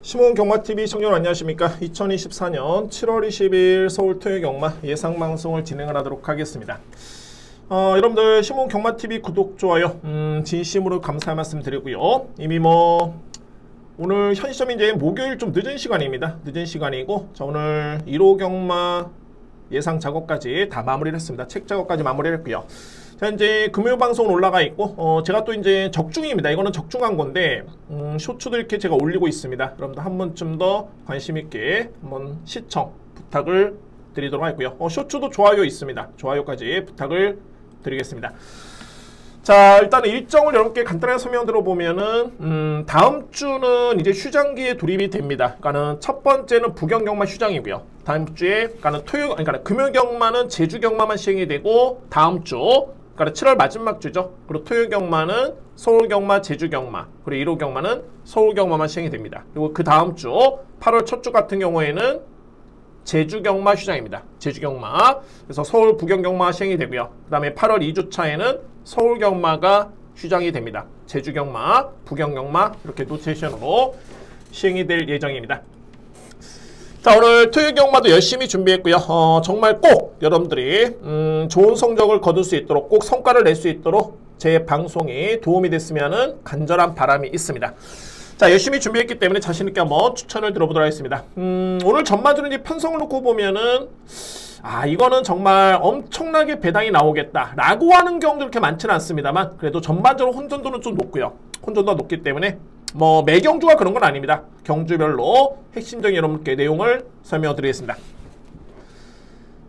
시몬경마TV 시청자 여러분 안녕하십니까. 2024년 7월 20일 서울 토요경마 예상방송을 진행을 하도록 하겠습니다. 여러분들 시몬경마TV 구독, 좋아요 진심으로 감사의 말씀 드리고요. 이미 오늘 현 시점이 이제 목요일 좀 늦은 시간입니다. 늦은 시간이고, 자, 오늘 1호 경마 예상 작업까지 다 마무리를 했습니다. 책 작업까지 마무리를 했고요. 자, 이제 금요일 방송은 올라가 있고, 제가 또 이제 적중입니다. 이거는 적중한 건데, 쇼츠도 이렇게 제가 올리고 있습니다. 여러분들 한 번쯤 더 관심있게 한번 시청 부탁을 드리도록 하고요. 쇼츠도 좋아요 있습니다. 좋아요까지 부탁을 드리겠습니다. 자, 일단 일정을 여러분께 간단하게 설명 들어보면은, 다음 주는 이제 휴장기에 돌입이 됩니다. 그러니까는 첫 번째는 부경경마 휴장이고요. 다음 주에, 그러니까 금요경마는 제주경마만 시행이 되고, 다음 주, 그러니까 7월 마지막 주죠. 그리고 토요경마는 서울경마, 제주경마, 그리고 1호경마는 서울경마만 시행이 됩니다. 그리고 그 다음 주 8월 첫 주 같은 경우에는 제주경마 휴장입니다. 제주경마. 그래서 서울 부경경마 시행이 되고요. 그 다음에 8월 2주차에는 서울경마가 휴장이 됩니다. 제주경마, 부경경마 이렇게 노테이션으로 시행이 될 예정입니다. 자, 오늘 토요경마도 열심히 준비했고요. 정말 꼭 여러분들이 좋은 성적을 거둘 수 있도록, 꼭 성과를 낼 수 있도록 제 방송이 도움이 됐으면 간절한 바람이 있습니다. 자, 열심히 준비했기 때문에 자신있게 한번 추천을 들어보도록 하겠습니다. 오늘 전반적으로 이제 편성을 놓고 보면은, 이거는 정말 엄청나게 배당이 나오겠다 라고 하는 경우도 그렇게 많지는 않습니다만, 그래도 전반적으로 혼전도는 좀 높고요. 혼전도가 높기 때문에 매 경주가 그런 건 아닙니다. 경주별로 핵심적인 여러분께 내용을 설명드리겠습니다.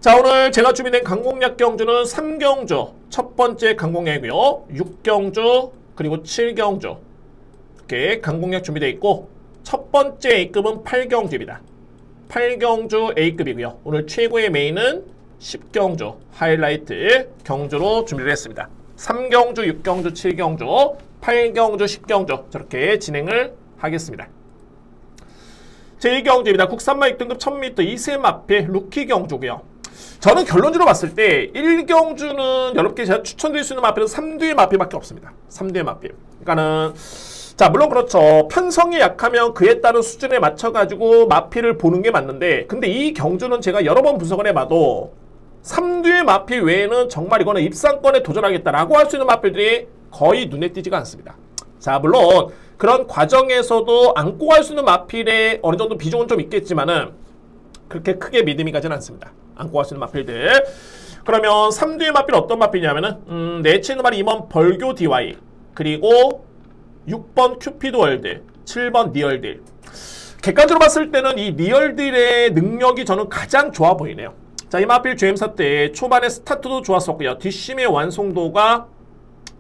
자, 오늘 제가 준비된 강공략 경주는 3경주 첫 번째 강공략이고요. 6경주 그리고 7경주 이렇게 강공략 준비되어 있고, 첫 번째 A급은 8경주입니다. 8경주 A급이고요. 오늘 최고의 메인은 10경주 하이라이트 경주로 준비를 했습니다. 3경주, 6경주, 7경주, 8경주, 10경주 저렇게 진행을 하겠습니다. 제1경주입니다. 국산마 6등급 1000m 2세 마필 루키 경주고요. 저는 결론적으로 봤을 때 1경주는 여러분께 제가 추천드릴 수 있는 마필은 3두의 마필밖에 없습니다. 3두의 마필. 그러니까는, 자, 물론 그렇죠. 편성이 약하면 그에 따른 수준에 맞춰가지고 마필을 보는 게 맞는데, 근데 이 경주는 제가 여러 번 분석을 해봐도 3두의 마필 외에는 정말 이거는 입상권에 도전하겠다라고 할 수 있는 마필들이 거의 눈에 띄지가 않습니다. 자, 물론 그런 과정에서도 안고 갈 수 있는 마필에 어느 정도 비중은 좀 있겠지만은 그렇게 크게 믿음이 가진 않습니다. 안고 갈 수 있는 마필들. 그러면 3두의 마필은 어떤 마필이냐면은 내치는 말이 2번 벌교 DY, 그리고 6번 큐피드 월드, 7번 리얼딜. 객관적으로 봤을 때는 이 리얼딜의 능력이 저는 가장 좋아 보이네요. 자, 이 마필 GM사 때 초반에 스타트도 좋았었고요. 뒷심의 완성도가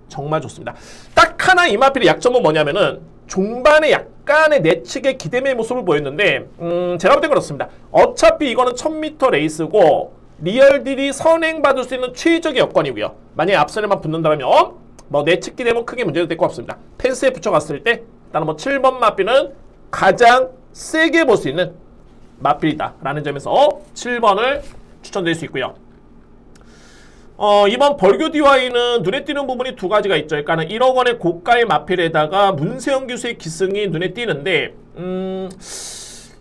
정말 좋습니다. 딱 하나 이 마필의 약점은 뭐냐면은 종반에 약간의 내측의 기대매의 모습을 보였는데, 제가 볼 땐 그렇습니다. 어차피 이거는 1000m 레이스고 리얼딜이 선행받을 수 있는 최적의 여건이고요. 만약에 앞선에만 붙는다면 내측 기대면 크게 문제도 될 것 같습니다. 펜스에 붙여갔을 때 일단 7번 마필은 가장 세게 볼 수 있는 마필이다 라는 점에서 7번을 추천드릴 수 있고요. 이번 벌교 DY는 눈에 띄는 부분이 두 가지가 있죠. 그러니까 1억 원의 고가의 마필에다가 문세영 기수의 기승이 눈에 띄는데,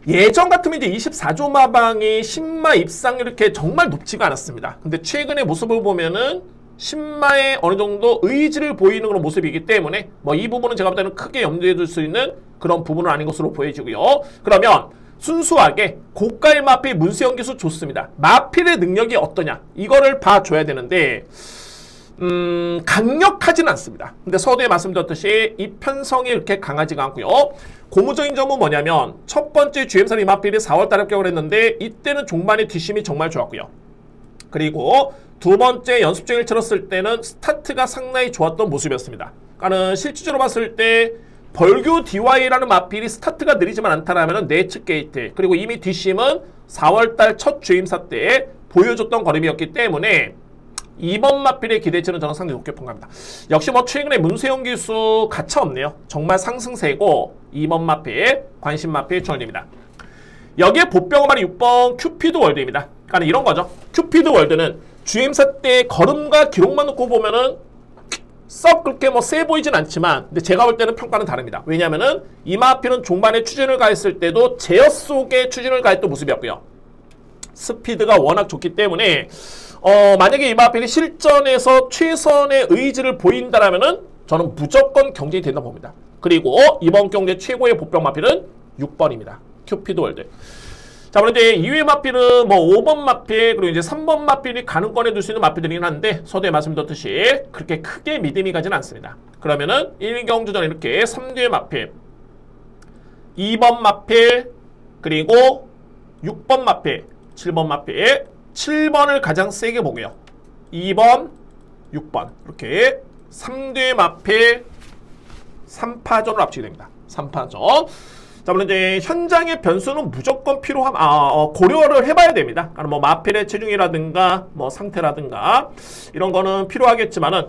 예전 같으면 이제 24조 마방이 10마 입상 이렇게 정말 높지가 않았습니다. 근데 최근의 모습을 보면은 10마의 어느 정도 의지를 보이는 그런 모습이기 때문에 이 부분은 제가 볼 때는 크게 염두에 둘 수 있는 그런 부분은 아닌 것으로 보여지고요. 그러면 순수하게 고가의 마필 문세영 기수 좋습니다. 마필의 능력이 어떠냐 이거를 봐줘야 되는데, 강력하진 않습니다. 근데 서두에 말씀드렸듯이 이 편성이 이렇게 강하지가 않고요. 고무적인 점은 뭐냐면, 첫 번째 GM사 이 마필이 4월달에 합격을 했는데 이때는 종반의 뒷심이 정말 좋았고요. 그리고 두 번째 연습생을 치렀을 때는 스타트가 상당히 좋았던 모습이었습니다. 그러니까 실질적으로 봤을 때 벌교 DY라는 마필이 스타트가 느리지만 않다라면 내측 게이트, 그리고 이미 뒷심은 4월달 첫 주임사 때 보여줬던 걸음이었기 때문에 이번 마필의 기대치는 저는 상당히 높게 평가합니다. 역시 최근에 문세영 기수 가차없네요. 정말 상승세고 이번 마필, 관심 마필 추천드립니다. 여기에 보병어말이 6번 큐피드 월드입니다. 그러니까 이런 거죠. 큐피드 월드는 주임사 때 걸음과 기록만 놓고 보면은 썩 그렇게 뭐 세 보이진 않지만 근데 제가 볼 때는 평가는 다릅니다. 왜냐면은 이마필은 종반에 추진을 가했을 때도 제어 속에 추진을 가했던 모습이었고요. 스피드가 워낙 좋기 때문에 만약에 이마필이 실전에서 최선의 의지를 보인다라면은 저는 무조건 경쟁이 된다 봅니다. 그리고 이번 경기의 최고의 보병 마필은 6번입니다. 큐피드 월드. 자, 그럼 이제 2위 마필은 뭐 5번 마필 그리고 이제 3번 마필이 가능권에 둘 수 있는 마필들이긴 한데 서두에 말씀드렸듯이 그렇게 크게 믿음이 가진 않습니다. 그러면은 1경주 전에 이렇게 3뒤의 마필, 2번 마필, 그리고 6번 마필, 7번 마필, 7번을 가장 세게 보고요. 2번, 6번 이렇게 3뒤의 마필 3파전으로 합치게 됩니다. 3파전. 자, 물론 이제 현장의 변수는 무조건 고려를 해봐야 됩니다. 그러니까 뭐 마필의 체중이라든가 뭐 상태라든가 이런 거는 필요하겠지만은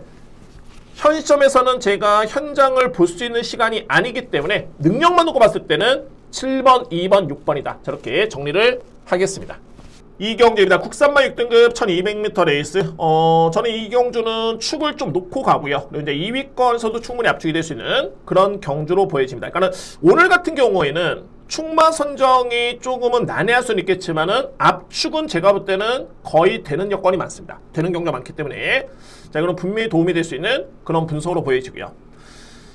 현 시점에서는 제가 현장을 볼 수 있는 시간이 아니기 때문에 능력만 놓고 봤을 때는 7번, 2번, 6번이다. 저렇게 정리를 하겠습니다. 이경주입니다. 국산만 6등급 1200m 레이스. 저는 이경주는 축을 좀 놓고 가고요. 그리고 이제 2위권에서도 충분히 압축이 될 수 있는 그런 경주로 보여집니다. 그러니까 오늘 같은 경우에는 축마 선정이 조금은 난해할 수는 있겠지만은 압축은 제가 볼 때는 거의 되는 여건이 많습니다. 되는 경우가 많기 때문에 자, 그럼 분명히 도움이 될 수 있는 그런 분석으로 보여지고요.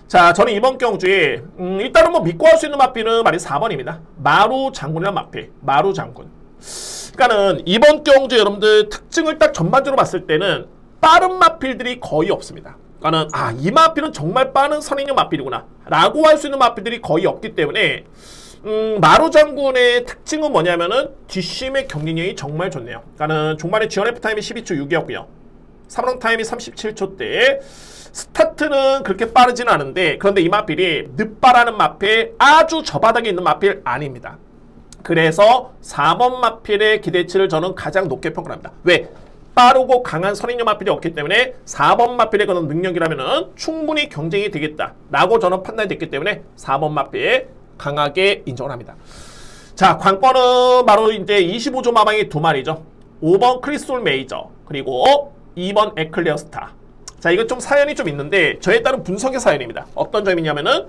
자, 저는 이번 경주에 일단은 뭐 믿고 할 수 있는 마필은 말이 4번입니다. 마루 장군이란 마필. 마루 장군. 그러니까는 이번 경주 여러분들 특징을 딱 전반적으로 봤을 때는 빠른 마필들이 거의 없습니다. 그러니까는 이 마필은 정말 빠른 선행형 마필이구나 라고 할 수 있는 마필들이 거의 없기 때문에 마루 장군의 특징은 뭐냐면은 뒷심의 경기력이 정말 좋네요. 그러니까는 종반의 지원 F타임이 12초 6이었고요. 3런 타임이 37초대. 스타트는 그렇게 빠르지는 않은데 그런데 이 마필이 늦바라는 마필, 아주 저바닥에 있는 마필 아닙니다. 그래서 4번 마필의 기대치를 저는 가장 높게 평가합니다. 왜? 빠르고 강한 선행력 마필이 없기 때문에 4번 마필의 그런 능력이라면 충분히 경쟁이 되겠다라고 저는 판단이 됐기 때문에 4번 마필 강하게 인정을 합니다. 자, 관건은 바로 이제 25조 마방이 두 마리죠. 5번 크리스톨 메이저 그리고 2번 에클레어 스타. 자, 이거 좀 사연이 좀 있는데 저에 따른 분석의 사연입니다. 어떤 점이냐면은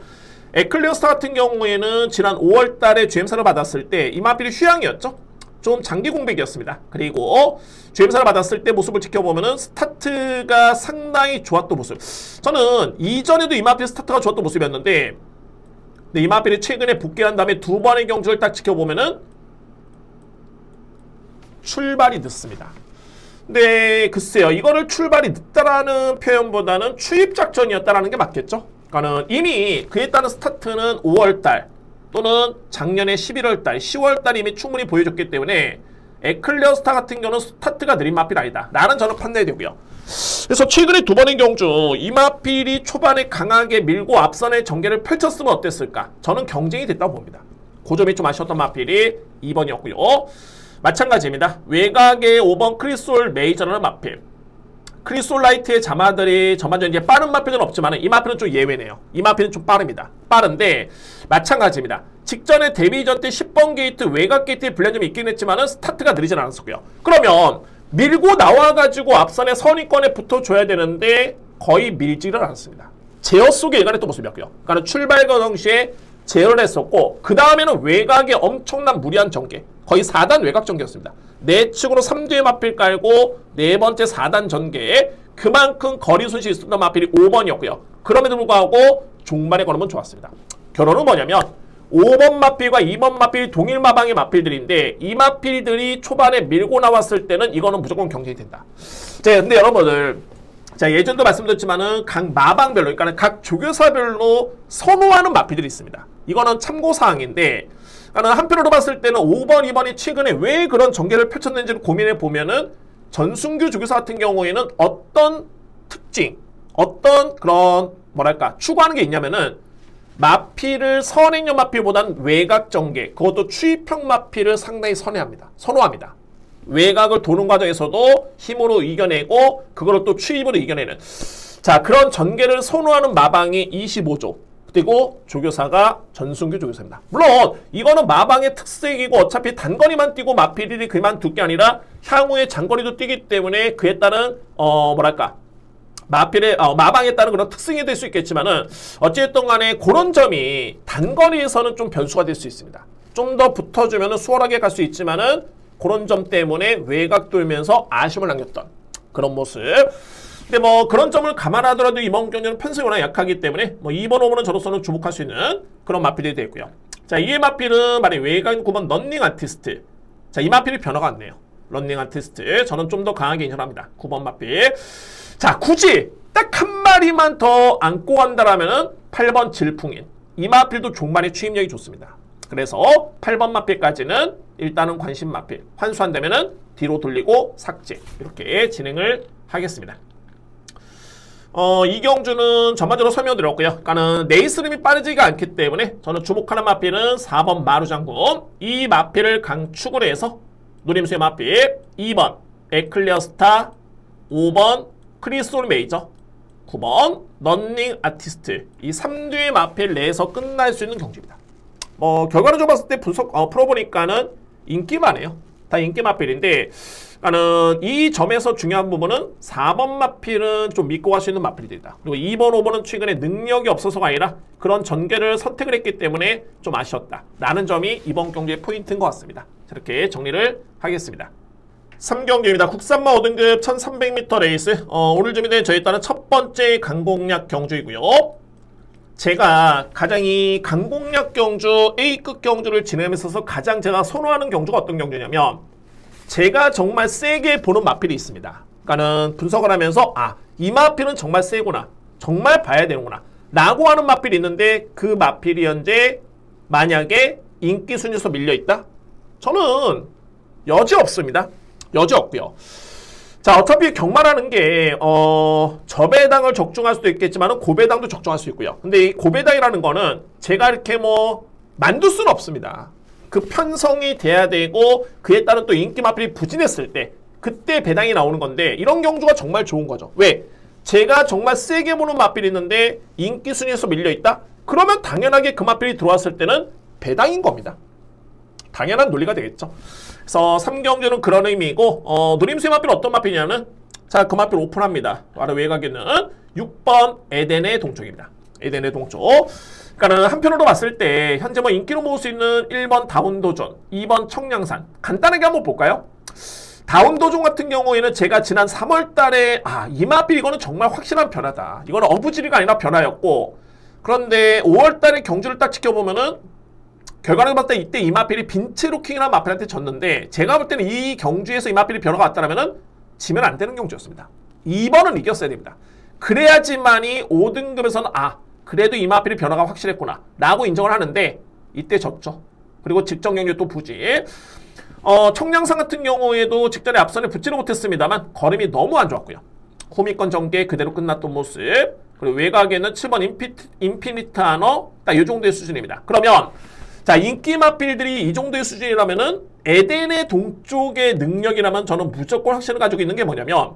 에클레어 스타 같은 경우에는 지난 5월 달에 GM사를 받았을 때 이 마필이 휴양이었죠. 좀 장기 공백이었습니다. 그리고 GM사를 받았을 때 모습을 지켜보면은 스타트가 상당히 좋았던 모습. 저는 이전에도 이 마필 스타트가 좋았던 모습이었는데 근데 이 마필이 최근에 복귀한 다음에 두 번의 경주를 딱 지켜보면은 출발이 늦습니다. 근데 글쎄요, 이거를 출발이 늦다라는 표현보다는 추입작전이었다라는 게 맞겠죠? 그러니까는 이미 그에 따른 스타트는 5월달 또는 작년에 11월달, 10월달 이미 충분히 보여줬기 때문에 에클레어 스타 같은 경우는 스타트가 느린 마필 아니다 라는 저는 판단이 되고요. 그래서 최근에 두 번의 경주 이 마필이 초반에 강하게 밀고 앞선의 전개를 펼쳤으면 어땠을까? 저는 경쟁이 됐다고 봅니다. 그 점이 좀 아쉬웠던 마필이 2번이었고요. 마찬가지입니다. 외곽의 5번 크리솔 메이저라는 마필. 크리솔 라이트의 자마들이 전반적으로 이제 빠른 마필은 없지만 이 마필은 좀 예외네요. 이 마필은 좀 빠릅니다. 빠른데 마찬가지입니다. 직전에 데뷔전 때 10번 게이트 외곽 게이트에 불량점이 있긴 했지만 스타트가 느리진 않았었고요. 그러면 밀고 나와가지고 앞선의 선위권에 붙어줘야 되는데 거의 밀지를 않았습니다. 제어 속에 일관했던 모습이었고요. 그러니까 출발과 동시에 제어를 했었고 그 다음에는 외곽에 엄청난 무리한 전개, 거의 4단 외곽 전개였습니다. 내측으로 3뒤에 마필 깔고 네 번째 4단 전개에 그만큼 거리 손실이 있었던 마필이 5번이었고요. 그럼에도 불구하고 종반의 걸음은 좋았습니다. 결론은 뭐냐면 5번 마필과 2번 마필 동일 마방의 마필들인데 이 마필들이 초반에 밀고 나왔을 때는 이거는 무조건 경쟁이 된다. 자, 근데 여러분들 자, 예전도 말씀드렸지만은 각 마방별로, 그러니까 각 조교사별로 선호하는 마필들이 있습니다. 이거는 참고사항인데, 그러니까 한편으로 봤을 때는 5번, 2번이 최근에 왜 그런 전개를 펼쳤는지를 고민해 보면은 전순규 조교사 같은 경우에는 어떤 특징, 어떤 그런 뭐랄까 추구하는 게 있냐면은 마필을 선행형 마필보다는 외곽 전개, 그것도 추입형 마필을 상당히 선호합니다. 외곽을 도는 과정에서도 힘으로 이겨내고 그걸 또 추입으로 이겨내는 자 그런 전개를 선호하는 마방이 25조 그리고 조교사가 전순규 조교사입니다. 물론 이거는 마방의 특색이고 어차피 단거리만 뛰고 마필이 그만 둘 게 아니라 향후에 장거리도 뛰기 때문에 그에 따른 뭐랄까 마방에 따른 그런 특성이 될 수 있겠지만은 어찌됐든 간에 그런 점이 단거리에서는 좀 변수가 될 수 있습니다. 좀 더 붙어주면은 수월하게 갈 수 있지만은 그런 점 때문에 외곽 돌면서 아쉬움을 남겼던 그런 모습. 근데 뭐 그런 점을 감안하더라도 이번 경기는 편성이 워낙 약하기 때문에 뭐 2번, 5번은 저로서는 주목할 수 있는 그런 마필이 되고요. 자, 이의 마필은 만약 외곽 9번 런닝 아티스트. 자, 이 마필이 변화가 안 네요. 런닝 아티스트. 저는 좀 더 강하게 인정합니다. 9번 마필. 자, 굳이 딱 한 마리만 더 안고 간다라면은 8번 질풍인. 이 마필도 종말의 추임력이 좋습니다. 그래서 8번 마필까지는 일단은 관심 마필. 환수한다면은 뒤로 돌리고 삭제. 이렇게 진행을 하겠습니다. 이 경주는 전반적으로 설명드렸고요. 그러니까는 네이스름이 빠르지가 않기 때문에 저는 주목하는 마필은 4번 마루장군. 이 마필을 강축을 해서 노림수의 마필 2번 에클리어스타, 5번 크리스톨 메이저, 9번 런닝 아티스트. 이 3두의 마필 내에서 끝날 수 있는 경주입니다. 결과를 봤을 때 풀어보니까는 인기만 해요. 다 인기 마필인데, 이 점에서 중요한 부분은 4번 마필은 좀 믿고 갈 수 있는 마필들이다. 그리고 2번, 5번은 최근에 능력이 없어서가 아니라 그런 전개를 선택을 했기 때문에 좀 아쉬웠다. 라는 점이 이번 경기의 포인트인 것 같습니다. 이렇게 정리를 하겠습니다. 3경기입니다. 국산마 5등급 1300m 레이스. 오늘 준비된 저희 따른 첫 번째 강공략 경주이고요. 제가 가장 이 강공략 경주, A급 경주를 진행하면서 가장 제가 선호하는 경주가 어떤 경주냐면, 제가 정말 세게 보는 마필이 있습니다. 그러니까는 분석을 하면서 이 마필은 정말 세구나, 정말 봐야 되는구나 라고 하는 마필이 있는데, 그 마필이 현재 만약에 인기 순위에서 밀려있다? 저는 여지 없습니다. 여지 없고요. 자, 어차피 경마라는 게 저배당을 적중할 수도 있겠지만 고배당도 적중할 수 있고요. 근데 이 고배당이라는 거는 제가 이렇게 만들 수는 없습니다. 그 편성이 돼야 되고 그에 따른 또 인기 마필이 부진했을 때 그때 배당이 나오는 건데, 이런 경주가 정말 좋은 거죠. 왜? 제가 정말 세게 보는 마필이 있는데 인기 순위에서 밀려있다? 그러면 당연하게 그 마필이 들어왔을 때는 배당인 겁니다. 당연한 논리가 되겠죠. 그래서 3경주는 그런 의미이고, 노림수의 마필은 어떤 마필이냐면, 자, 그 마필 오픈합니다. 바로 외곽에는 6번 에덴의 동쪽입니다. 에덴의 동쪽. 그러니까 한편으로 봤을 때 현재 인기로 모을 수 있는 1번 다운도전, 2번 청량산. 간단하게 한번 볼까요? 다운도전 같은 경우에는 제가 지난 3월 달에 이 마필 이거는 정말 확실한 변화다. 이거는 어부지리가 아니라 변화였고, 그런데 5월 달에 경주를 딱 지켜보면은 결과를 봤을 때 이때 이 마필이 빈체로킹이라는 마필한테 졌는데, 제가 볼 때는 이 경주에서 이 마필이 변화가 왔다면 지면 안 되는 경주였습니다. 2번은 이겼어야 됩니다. 그래야지만이 5등급에서는 그래도 이 마필이 변화가 확실했구나 라고 인정을 하는데, 이때 졌죠. 그리고 직전 경기 또 부지. 청량산 같은 경우에도 직전에 앞선에 붙지는 못했습니다만 걸음이 너무 안 좋았고요. 호미권 전개 그대로 끝났던 모습. 그리고 외곽에는 7번 인피니타너 딱 이 정도의 수준입니다. 그러면 자, 인기 마필들이 이 정도의 수준이라면은 에덴의 동쪽의 능력이라면 저는 무조건 확신을 가지고 있는 게 뭐냐면,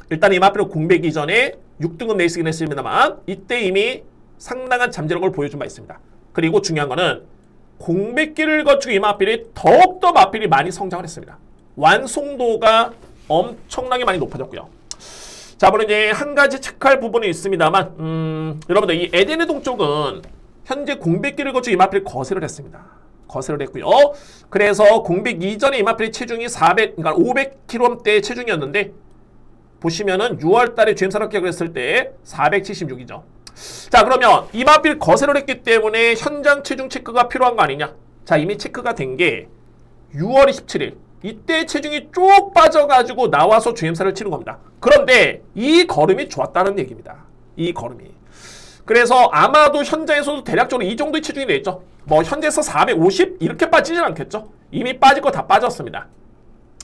일단 이 마필은 공백 이전에 6등급 레이스긴 했습니다만 이때 이미 상당한 잠재력을 보여준 바 있습니다. 그리고 중요한 거는 공백기를 거치고 이 마필이 더욱더 마필이 많이 성장을 했습니다. 완성도가 엄청나게 많이 높아졌고요. 자, 물론 이제 한 가지 체크할 부분이 있습니다만, 여러분들 이 에덴의 동쪽은 현재 공백기를 거치고 이 마필이 거세를 했습니다. 거세를 했고요. 그래서 공백 이전에 이 마필의 체중이 그러니까 500kg대의 체중이었는데, 보시면은 6월 달에 GM사랑 계약을 했을 때 476이죠. 자, 그러면 이 마필 거세를 했기 때문에 현장 체중 체크가 필요한 거 아니냐? 자, 이미 체크가 된 게 6월 27일. 이때 체중이 쭉 빠져가지고 나와서 GM사를 치는 겁니다. 그런데 이 걸음이 좋았다는 얘기입니다. 이 걸음이. 그래서 아마도 현장에서도 대략적으로 이 정도의 체중이 되겠죠. 현재에서 450 이렇게 빠지진 않겠죠. 이미 빠질 거 다 빠졌습니다.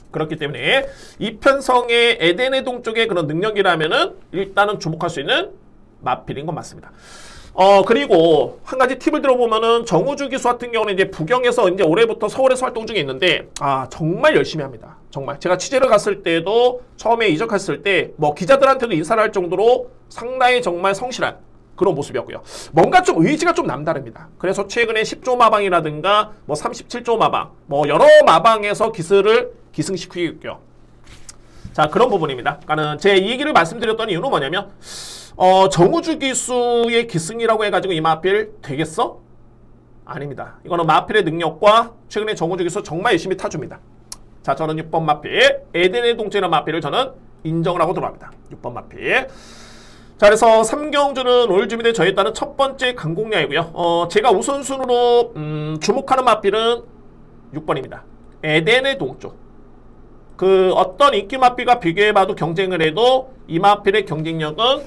그렇기 때문에 이 편성의 에덴의 동쪽의 그런 능력이라면은 일단은 주목할 수 있는 마필인 건 맞습니다. 그리고 한 가지 팁을 들어보면은 정우주 기수 같은 경우는 이제 부경에서 이제 올해부터 서울에서 활동 중에 있는데, 정말 열심히 합니다. 정말. 제가 취재를 갔을 때도 처음에 이적했을 때 기자들한테도 인사를 할 정도로 상당히 정말 성실한 그런 모습이었고요. 뭔가 좀 의지가 좀 남다릅니다. 그래서 최근에 10조 마방이라든가 37조 마방, 여러 마방에서 기술을 기승시키고 있고요. 자, 그런 부분입니다. 그러니까는 제 이 얘기를 말씀드렸던 이유는 뭐냐면 정우주 기수의 기승이라고 해가지고 이 마필 되겠어? 아닙니다. 이거는 마필의 능력과 최근에 정우주 기수 정말 열심히 타줍니다. 자, 저는 6번 마필 에덴의 동체라는 마필을 저는 인정을 하고 들어갑니다. 6번 마필. 자, 그래서 3경주는 오늘 준비된 저에 따른 첫 번째 강공략이고요. 제가 우선순위로 주목하는 마필은 6번입니다. 에덴의 동쪽. 그 어떤 인기 마필과 비교해봐도 경쟁을 해도 이 마필의 경쟁력은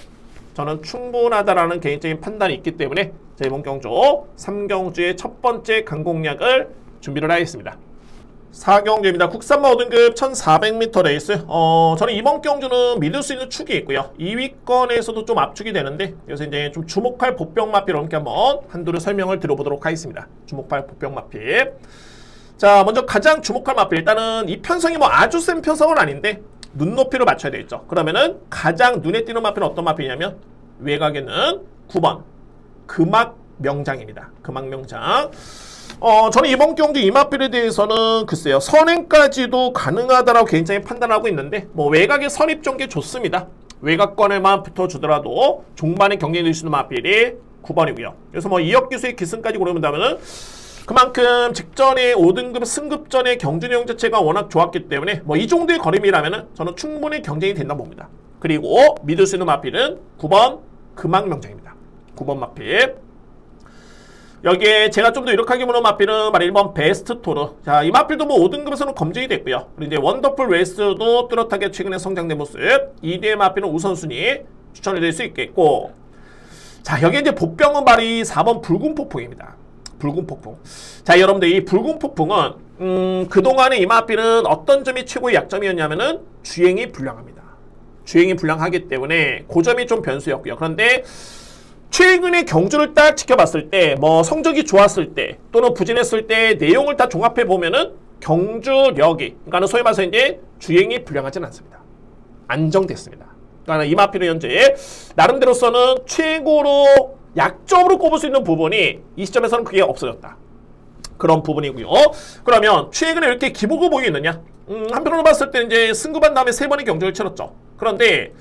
저는 충분하다라는 개인적인 판단이 있기 때문에 자, 이번 경주 3경주의 첫 번째 강공략을 준비를 하겠습니다. 4경주입니다. 국산마 5등급 1400m 레이스. 저는 이번 경주는 믿을 수 있는 축이 있고요. 2위권에서도 좀 압축이 되는데 여기서 이제 좀 주목할 보병 마필 함께 한번 한두를 설명을 드려보도록 하겠습니다. 주목할 보병 마필. 자, 먼저 가장 주목할 마필. 일단은 이 편성이 뭐 아주 센 편성은 아닌데 눈높이를 맞춰야 되겠죠. 그러면은 가장 눈에 띄는 마필은 어떤 마필이냐면 외곽에는 9번 금악 명장입니다. 금악 명장. 저는 이번 경주 이 마필에 대해서는 글쎄요, 선행까지도 가능하다라고 개인적인 판단하고 있는데 뭐 외곽에 선입 전개 좋습니다. 외곽권에만 붙어주더라도 종반에 경쟁이 될 수 있는 마필이 9번이고요. 그래서 뭐 이혁 기수의 기승까지 고려한다면은 그만큼 직전에 5등급 승급전의 경주 내용 자체가 워낙 좋았기 때문에 뭐 이 정도의 걸음이라면은 저는 충분히 경쟁이 된다고 봅니다. 그리고 믿을 수 있는 마필은 9번 금악명장입니다. 9번 마필. 여기에 제가 좀 더 유력하게 보는 마필은 바로 1번 베스트 토르. 자, 이 마필도 뭐 5등급에서는 검증이 됐고요. 그리고 이제 원더풀 레이스도 뚜렷하게 최근에 성장된 모습. 2대의 마필은 우선순위 추천을 드릴 수 있겠고. 자, 여기에 이제 복병은 바로 이 4번 붉은 폭풍입니다. 붉은 폭풍. 자, 여러분들 이 붉은 폭풍은 그동안의 이 마필은 어떤 점이 최고의 약점이었냐면은 주행이 불량합니다. 주행이 불량하기 때문에 그 점이 좀 변수였고요. 그런데 최근의 경주를 딱 지켜봤을 때 뭐 성적이 좋았을 때 또는 부진했을 때 내용을 다 종합해 보면은 경주력이 그러니까 소위 말해서 이제 주행이 불량하지는 않습니다. 안정됐습니다. 그러니까 이 마필은 현재 나름대로서는 최고로 약점으로 꼽을 수 있는 부분이 이 시점에서는 그게 없어졌다. 그런 부분이고요. 그러면 최근에 이렇게 기복을 보이겠느냐? 한편으로 봤을 때 이제 승급한 다음에 3번의 경주를 치렀죠. 그런데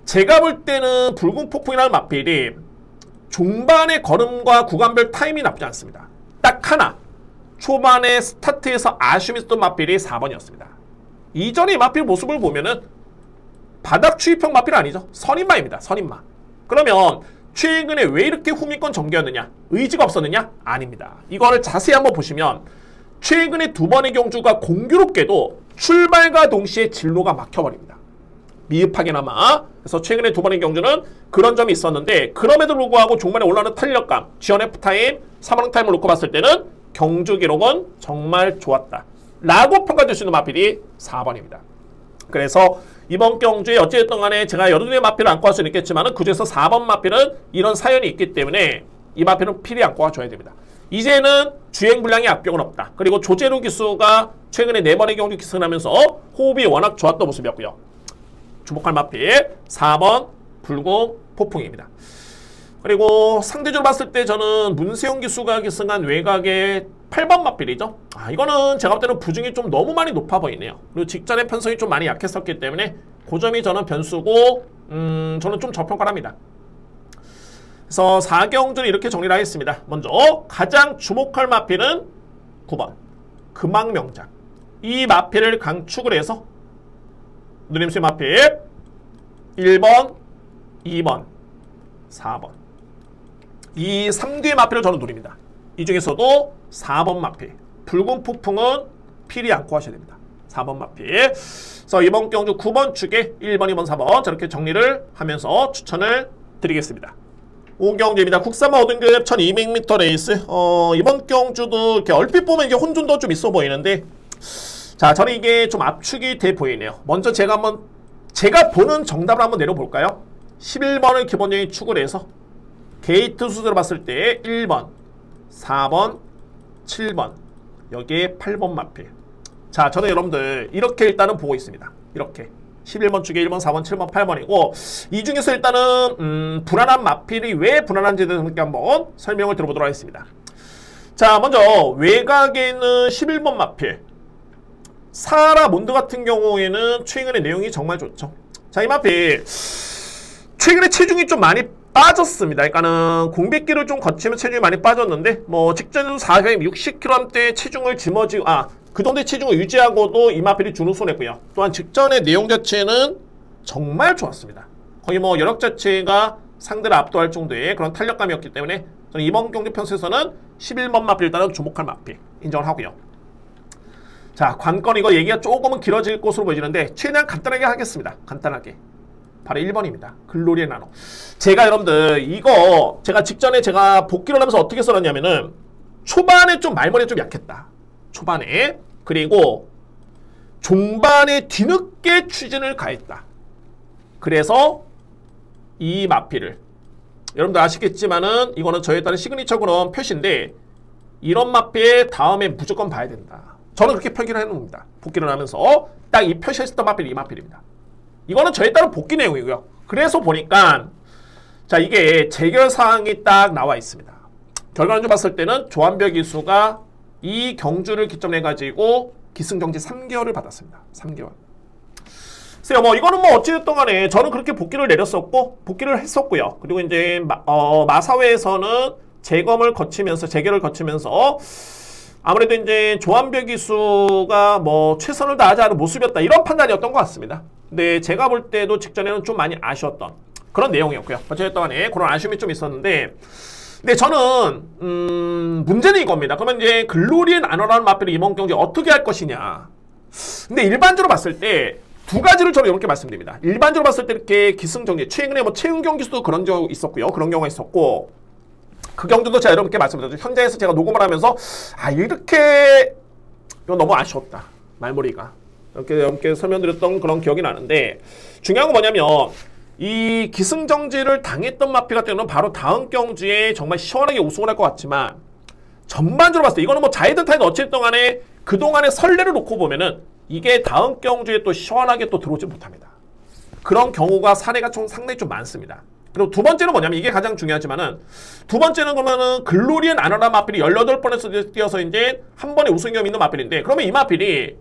제가 볼 때는 붉은 폭풍이라는 마필이 중반의 걸음과 구간별 타임이 나쁘지 않습니다. 딱 하나. 초반에 스타트에서 아쉬움이 있었던 마필이 4번이었습니다. 이전에 이 마필 모습을 보면은 바닥 추입형 마필 아니죠. 선임마입니다. 선임마. 그러면 최근에 왜 이렇게 후미권 전개였느냐? 의지가 없었느냐? 아닙니다. 이거를 자세히 한번 보시면 최근에 2번의 경주가 공교롭게도 출발과 동시에 진로가 막혀버립니다. 미흡하게나마. 그래서 최근에 2번의 경주는 그런 점이 있었는데 그럼에도 불구하고 종반에 올라오는 탄력감, 지원 F타임, 3원 타임을 놓고 봤을 때는 경주 기록은 정말 좋았다. 라고 평가될 수 있는 마필이 4번입니다. 그래서 이번 경주에 어찌됐든 간에 제가 여러 개의 마필을 안고 할 수는 있겠지만 그중에서 4번 마필은 이런 사연이 있기 때문에 이 마필은 필히 안고 와줘야 됩니다. 이제는 주행 불량의 악병은 없다. 그리고 조재루 기수가 최근에 4번의 경주 기승을 하면서 호흡이 워낙 좋았던 모습이었고요. 주목할 마필 4번 붉은 폭풍입니다. 그리고 상대적으로 봤을 때 저는 문세용 기수가 기승한 외곽의 8번 마필이죠. 이거는 제가 볼 때는 부중이 좀 너무 많이 높아 보이네요. 그리고 직전의 편성이 좀 많이 약했었기 때문에 그 점이 저는 변수고 저는 좀 저평가를 합니다. 그래서 4경주는 이렇게 정리를 하겠습니다. 먼저 가장 주목할 마필은 9번 금악명장. 이 마필을 강축을 해서 누림수의 마필 1번, 2번, 4번 이 3뒤의 마필을 저는 노립니다. 이 중에서도 4번 마필 붉은 폭풍은 필히 안고 하셔야 됩니다. 4번 마필. 그래서 이번 경주 9번 축에 1번, 2번, 4번 저렇게 정리를 하면서 추천을 드리겠습니다. 5경주입니다. 국산마 5등급 1200m 레이스. 이번 경주도 이렇게 얼핏 보면 이게 혼돈도 좀 있어 보이는데 자, 저는 이게 좀 압축이 돼 보이네요. 먼저 제가 보는 정답을 한번 내려볼까요? 11번을 기본적인 축을 해서 게이트 수수로 봤을 때 1번, 4번, 7번 여기에 8번 마필. 자, 저는 여러분들 이렇게 일단은 보고 있습니다. 이렇게 11번 축에 1번, 4번, 7번, 8번이고 이 중에서 일단은 불안한 마필이 왜 불안한지에 대해서 한번 설명을 들어보도록 하겠습니다. 자, 먼저 외곽에 있는 11번 마필 사하라 몬드 같은 경우에는 최근에 내용이 정말 좋죠. 자, 이 마필 최근에 체중이 좀 많이 빠졌습니다. 그러니까는 공백기를 좀 거치면 체중이 많이 빠졌는데 뭐 직전에도 460kg대 체중을 짊어지고 그 정도의 체중을 유지하고도 이 마필이 준우승했고요. 또한 직전의 내용 자체는 정말 좋았습니다. 거의 뭐 여력 자체가 상대를 압도할 정도의 그런 탄력감이었기 때문에 저는 이번 경기 편수에서는 11번 마필 일단은 주목할 마필 인정을 하고요. 자, 관건 이거 얘기가 조금은 길어질 것으로 보이는데 최대한 간단하게 하겠습니다. 간단하게. 바로 1번입니다. 글로리의 나노. 제가 여러분들 이거 직전에 제가 복귀를 하면서 어떻게 써놨냐면은 초반에 좀 말머리가 좀 약했다. 초반에. 그리고 종반에 뒤늦게 추진을 가했다. 그래서 이 마필을 여러분들 아시겠지만은 이거는 저에 따른 시그니처 그런 표시인데 이런 마필 다음에 무조건 봐야 된다. 저는 그렇게 표기를 해놓습니다. 복귀를 하면서 딱 이 표시했었던 마필이 이 마필입니다. 이거는 저에 따른 복귀 내용이고요. 그래서 보니까 자, 이게 재결 사항이 딱 나와 있습니다. 결과론적으로 봤을 때는 조한별 기수가 이 경주를 기점으로 해가지고 기승정지 3개월을 받았습니다. 3개월. 글쎄요, 뭐 이거는 뭐 어찌됐든 간에 저는 그렇게 복귀를 내렸었고 복귀를 했었고요. 그리고 이제 마사회에서는 재검을 거치면서 재결을 거치면서 아무래도 이제 조한별 기수가 뭐 최선을 다하지 않은 모습이었다 이런 판단이었던 것 같습니다. 근데 제가 볼 때도 직전에는 좀 많이 아쉬웠던 그런 내용이었고요. 어쨌든 간에 그런 아쉬움이 좀 있었는데 근데 저는 문제는 이겁니다. 그러면 이제 글로리의 나노라는 마필을 이번 경기 어떻게 할 것이냐. 근데 일반적으로 봤을 때 두 가지를 저는 이렇게 말씀드립니다. 일반적으로 봤을 때 이렇게 기승정지 최근에 뭐 최은경 기수도 그런 적 있었고요. 그런 경우가 있었고 그 경주도 제가 여러분께 말씀드렸죠. 현장에서 제가 녹음을 하면서 이렇게 이거 너무 아쉬웠다. 말머리가. 이렇게 여러분께 설명드렸던 그런 기억이 나는데 중요한 건 뭐냐면 이 기승정지를 당했던 마필 같은 경우는 바로 다음 경주에 정말 시원하게 우승을 할 것 같지만 전반적으로 봤을 때 이거는 뭐 자이든 타이든 어쨌든 간에 그동안의 선례를 놓고 보면은 이게 다음 경주에 또 시원하게 또 들어오지 못합니다. 그런 경우가 사례가 좀 상당히 좀 많습니다. 그리고 두 번째는 뭐냐면 이게 가장 중요하지만은 두 번째는 그러면은 글로리의 나노라 마필이 18번에서 뛰어서 이제 한 번에 우승 경험이 있는 마필인데 그러면 이 마필이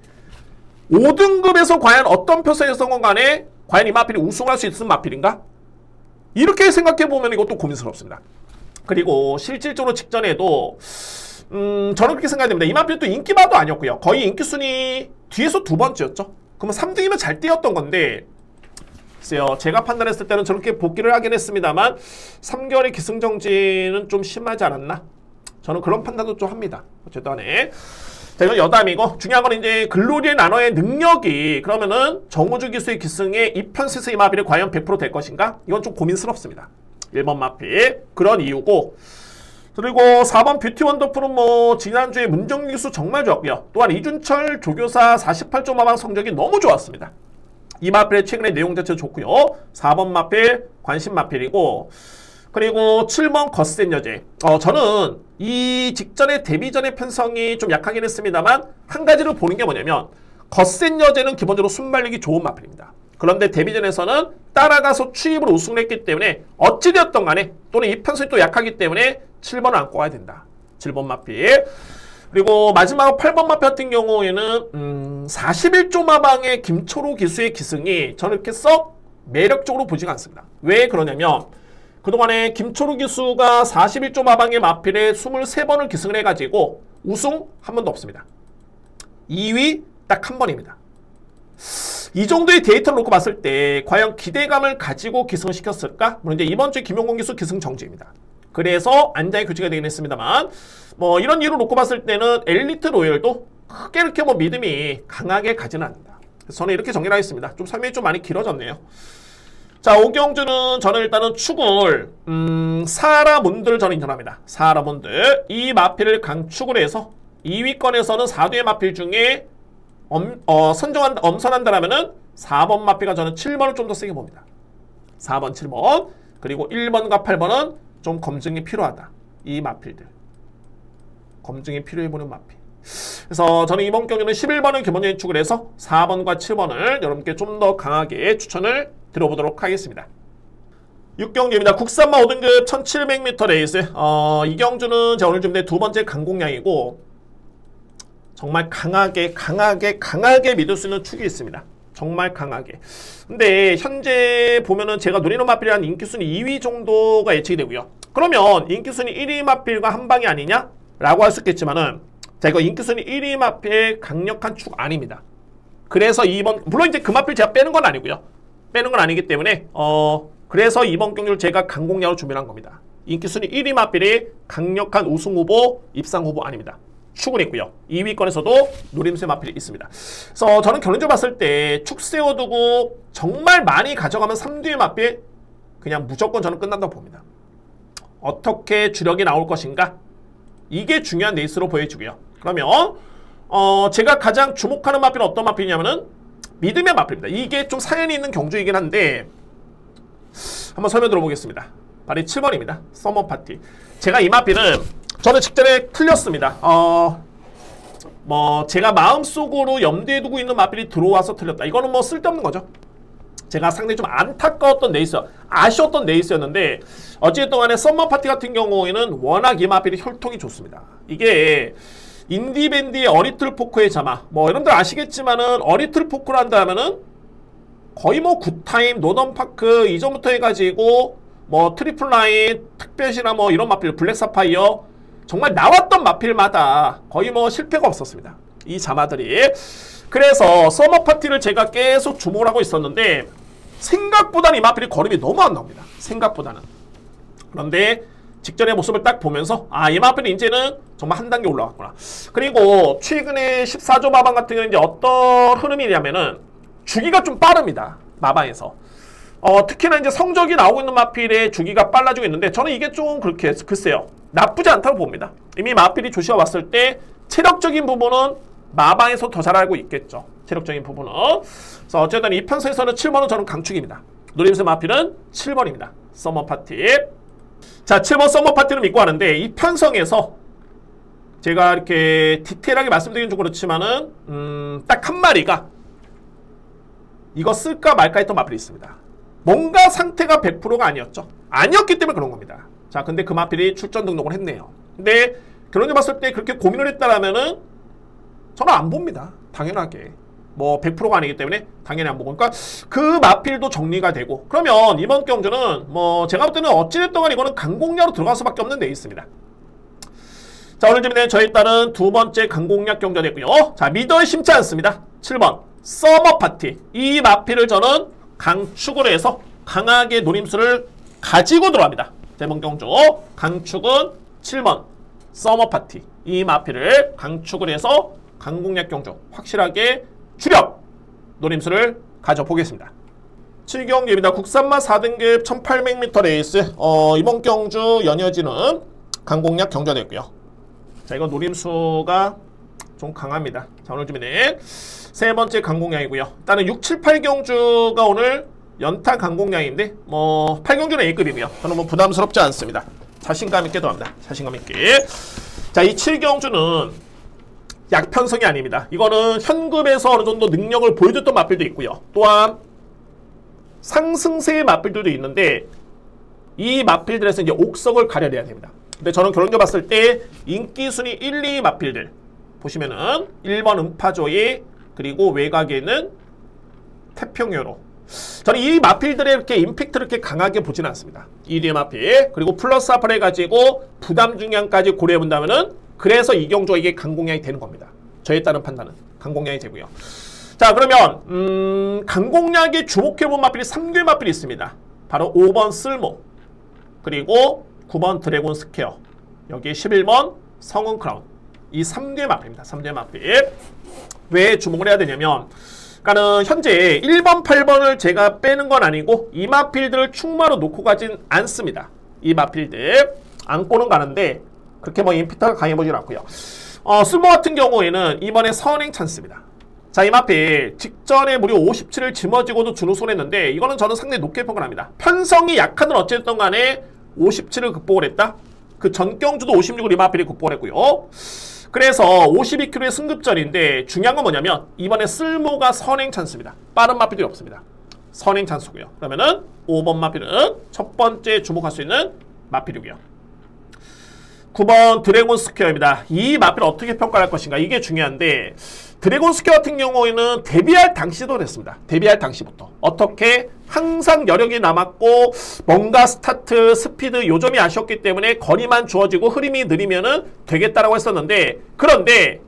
5등급에서 과연 어떤 표선에서건 간에 과연 이 마필이 우승할 수 있는 마필인가? 이렇게 생각해 보면 이것도 고민스럽습니다. 그리고 실질적으로 직전에도 저는 그렇게 생각됩니다. 이 마필은 또 인기바도 아니었고요. 거의 인기순위 뒤에서 두 번째였죠. 그러면 3등이면 잘 뛰었던 건데 글쎄요. 제가 판단했을 때는 저렇게 복귀를 하긴 했습니다만 3개월의 기승정지는 좀 심하지 않았나? 저는 그런 판단도 좀 합니다. 어쨌든 간에 자, 이건 여담이고 중요한 건 이제 글로리의 나노의 능력이 그러면은 정우주 기수의 기승에 이 편수에서 이 마필이 과연 100% 될 것인가? 이건 좀 고민스럽습니다. 1번 마필 그런 이유고 그리고 4번 뷰티 원더풀은 뭐 지난주에 문정규 기수 정말 좋았고요. 또한 이준철 조교사 48점 마방 성적이 너무 좋았습니다. 이 마필의 최근의 내용 자체도 좋고요. 4번 마필 관심 마필이고 그리고 7번 거센 여제. 저는 이 직전에 데뷔전의 편성이 좀 약하긴 했습니다만 한 가지를 보는 게 뭐냐면 거센 여제는 기본적으로 순발력이 좋은 마필입니다. 그런데 데뷔전에서는 따라가서 추입을 우승을 했기 때문에 어찌되었던 간에 또는 이 편성이 또 약하기 때문에 7번을 안고 와야 된다. 7번 마필. 그리고 마지막 8번 마필 같은 경우에는 41조 마방의 김초로 기수의 기승이 저는 이렇게 썩 매력적으로 보지가 않습니다. 왜 그러냐면 그동안에 김초로 기수가 41조 마방의 마필에 23번을 기승을 해가지고 우승 한 번도 없습니다. 2위 딱 한 번입니다. 이 정도의 데이터를 놓고 봤을 때 과연 기대감을 가지고 기승을 시켰을까? 물론 이제 이번 주에 김용곤 기수 기승 정지입니다. 그래서 안장의 교체가 되긴 했습니다만 뭐 이런 이유를 놓고 봤을 때는 엘리트 로열도 크게 이렇게 뭐 믿음이 강하게 가지는 않는다. 그래서 저는 이렇게 정리를 하겠습니다. 좀 설명이 좀 많이 길어졌네요. 자, 오경주는 저는 일단은 축을 사하라 몬드를 저는 인정합니다. 사하라 몬드 이 마필을 강축을 해서 2위권에서는 4두의 마필 중에 엄선한다라면은 4번 마필과 저는 7번을 좀 더 세게 봅니다. 4번, 7번 그리고 1번과 8번은 좀 검증이 필요하다. 이 마필들 검증이 필요해 보는 마필. 그래서 저는 이번 경기는 11번을 기본적인 예측을 해서 4번과 7번을 여러분께 좀 더 강하게 추천을 드려보도록 하겠습니다. 6경기입니다. 국산마 5등급 1700m 레이스. 이 경주는 제가 오늘 준비된 두 번째 강공량이고 정말 강하게 믿을 수 있는 축이 있습니다. 정말 강하게. 근데 현재 보면은 제가 노리는 마필이 한 인기순위 2위 정도가 예측이 되고요. 그러면 인기순위 1위 마필과 한 방이 아니냐? 라고 할 수 있겠지만은 자, 이거 인기순위 1위 마필 강력한 축 아닙니다. 그래서 이번 물론 이제 그 마필 제가 빼는 건 아니고요. 빼는 건 아니기 때문에 그래서 이번 경기를 제가 강공략으로 준비한 겁니다. 인기순위 1위 마필이 강력한 우승 후보, 입상 후보 아닙니다. 축은 있고요. 2위권에서도 노림수의 마필이 있습니다. 그래서 저는 결론적으로 봤을 때 축 세워두고 정말 많이 가져가면 3뒤의 마필 그냥 무조건 저는 끝난다고 봅니다. 어떻게 주력이 나올 것인가? 이게 중요한 레이스로 보여지고요. 그러면 제가 가장 주목하는 마필은 어떤 마필이냐면은 믿음의 마필입니다. 이게 좀 사연이 있는 경주이긴 한데 한번 설명 들어보겠습니다. 바로 7번입니다. 서머 파티. 제가 이 마필은 저는 직전에 틀렸습니다. 제가 마음속으로 염두에 두고 있는 마필이 들어와서 틀렸다. 이거는 뭐 쓸데없는 거죠. 제가 상당히 좀 안타까웠던 레이스, 아쉬웠던 레이스였는데 어찌됐든 간에 썸머 파티 같은 경우에는 워낙 이 마필이 혈통이 좋습니다. 이게 인디밴디의 어리틀 포크의 자마, 여러분들 아시겠지만은 어리틀 포크를 한다 하면은 거의 굿타임, 노던파크 이전부터 해가지고 트리플 라인, 특별시나 이런 마필, 블랙 사파이어 정말 나왔던 마필마다 거의 실패가 없었습니다. 이 자마들이. 그래서 서머 파티를 제가 계속 주목을 하고 있었는데 생각보다는 이 마필이 걸음이 너무 안 나옵니다. 생각보다는. 그런데 직전의 모습을 딱 보면서 이 마필이 이제는 정말 한 단계 올라갔구나. 그리고 최근에 14조 마방 같은 경우는 이제 어떤 흐름이냐면은 주기가 좀 빠릅니다. 마방에서. 특히나 이제 성적이 나오고 있는 마필의 주기가 빨라지고 있는데 저는 이게 좀 그렇게 글쎄요. 나쁘지 않다고 봅니다. 이미 마필이 조시아 왔을 때 체력적인 부분은 마방에서 더 잘 알고 있겠죠. 체력적인 부분은. 그래서 어쨌든 이 편성에서는 7번은 저는 강축입니다. 노림수 마필은 7번입니다. 서머 파티. 자, 7번 서머 파티를 믿고 하는데 이 편성에서 제가 이렇게 디테일하게 말씀드리긴 좀 그렇지만은 딱 한 마리가 이거 쓸까 말까 했던 마필이 있습니다. 뭔가 상태가 100%가 아니었죠. 아니었기 때문에 그런 겁니다. 자, 근데 그 마필이 출전 등록을 했네요. 근데 결론적으로 봤을 때 그렇게 고민을 했다라면은 저는 안 봅니다. 당연하게. 100%가 아니기 때문에 당연히 안 보고. 그러니까 그 마필도 정리가 되고. 그러면 이번 경주는 제가 볼 때는 어찌됐든 간에 이거는 강공략으로 들어갈 수밖에 없는 데 있습니다. 자, 오늘 재밌는 저희 딸은 두 번째 강공략 경주가 됐고요. 자, 믿어에 심지 않습니다. 7번 서머 파티. 이 마필을 저는 강축으로 해서 강하게 노림수를 가지고 들어갑니다. 대번 경주 강축은 7번 서머 파티. 이 마필을 강축을 해서 강공략 경주 확실하게 주력 노림수를 가져보겠습니다. 7경기입니다. 국산마 4등급 1800m 레이스. 이번 경주 연이어지는 강공략 경주가 됐고요. 자, 이건 노림수가 좀 강합니다. 자, 오늘 주면은 세 번째 강공략이고요. 일단은 6, 7, 8경주가 오늘 연타 강공략인데 8경주는 A급이고요. 저는 부담스럽지 않습니다. 자신감 있게 들어갑니다. 자신감 있게. 자, 이 7경주는 약편성이 아닙니다. 이거는 현급에서 어느 정도 능력을 보여줬던 마필도 있고요. 또한 상승세의 마필들도 있는데 이 마필들에서 이제 옥석을 가려내야 됩니다. 근데 저는 결론적으로 봤을 때 인기순위 1, 2 마필들 보시면은 1번 음파조이 그리고 외곽에는 태평요로 저는 이 마필들의 이렇게 임팩트를 이렇게 강하게 보지는 않습니다. 2뒤의 마필 그리고 플러스 아파를 해가지고 부담 중량까지 고려해본다면은 그래서 이경주가 이게 강공략이 되는 겁니다. 저에 따른 판단은 강공략이 되고요. 자, 그러면 강공략에 주목해본 마필이 3개 마필이 있습니다. 바로 5번 쓸모 그리고 9번 드래곤 스퀘어 여기에 11번 성은 크라운 이 3개 마필입니다. 3개 마필 왜 주목을 해야 되냐면 그러니까는 현재 1번, 8번을 제가 빼는 건 아니고 이 마필들을 충마로 놓고 가진 않습니다. 이 마필들 안고는 가는데 그렇게 임팩트가 강해보진 않고요. 쓸모 같은 경우에는 이번에 선행 찬스입니다. 자, 이 마필 직전에 무려 57을 짊어지고도 준우 손했는데 이거는 저는 상당히 높게 평가합니다. 편성이 약하든 어쨌든 간에 57을 극복을 했다. 그 전경주도 56을 이 마필이 극복을 했고요. 그래서 52km의 승급전인데 중요한 건 뭐냐면 이번에 쓸모가 선행 찬스입니다. 빠른 마필들이 없습니다. 선행 찬스고요. 그러면은 5번 마필은 첫 번째 주목할 수 있는 마필이고요. 9번 드래곤 스퀘어입니다. 이 마필을 어떻게 평가할 것인가 이게 중요한데 드래곤 스퀘어 같은 경우에는 데뷔할 당시도 됐습니다. 데뷔할 당시부터 어떻게 항상 여력이 남았고 뭔가 스타트, 스피드 요점이 아쉬웠기 때문에 거리만 주어지고 흐름이 느리면은 되겠다라고 했었는데 그런데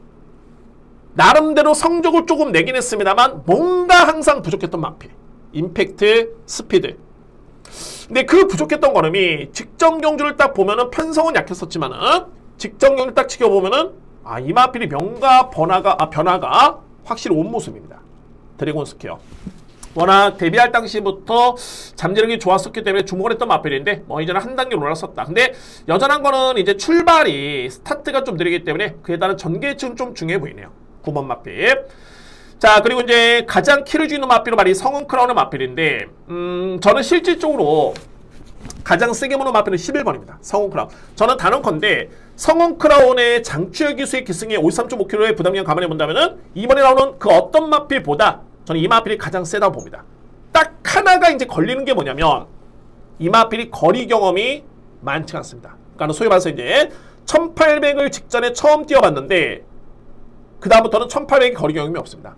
나름대로 성적을 조금 내긴 했습니다만 뭔가 항상 부족했던 마필 임팩트, 스피드 근데 그 부족했던 걸음이 직전 경주를 딱 보면은 편성은 약했었지만은 직전 경주를 딱 지켜보면은 이 마필이 변화가 확실히 온 모습입니다. 드래곤 스퀘어. 워낙 데뷔할 당시부터 잠재력이 좋았었기 때문에 주목을 했던 마필인데 이제는 한 단계 올랐었다. 근데 여전한 거는 이제 출발이 스타트가 좀 느리기 때문에 그에 따른 전개층 좀 중요해 보이네요. 9번 마필. 자 그리고 이제 가장 키를 쥐는 마필은 말이 성운 크라운의 마필인데 저는 실질적으로 가장 세게 보는 마필은 11번입니다. 성운 크라운. 저는 단언컨대 성운 크라운의 장추열 기수의 기승에 53.5kg의 부담량 감안해 본다면은 이번에 나오는 그 어떤 마필보다 저는 이 마필이 가장 세다고 봅니다. 딱 하나가 이제 걸리는 게 뭐냐면 이 마필이 거리 경험이 많지 않습니다. 그러니까 소위 말해서 이제 1800을 직전에 처음 뛰어봤는데 그 다음부터는 1800의 거리 경험이 없습니다.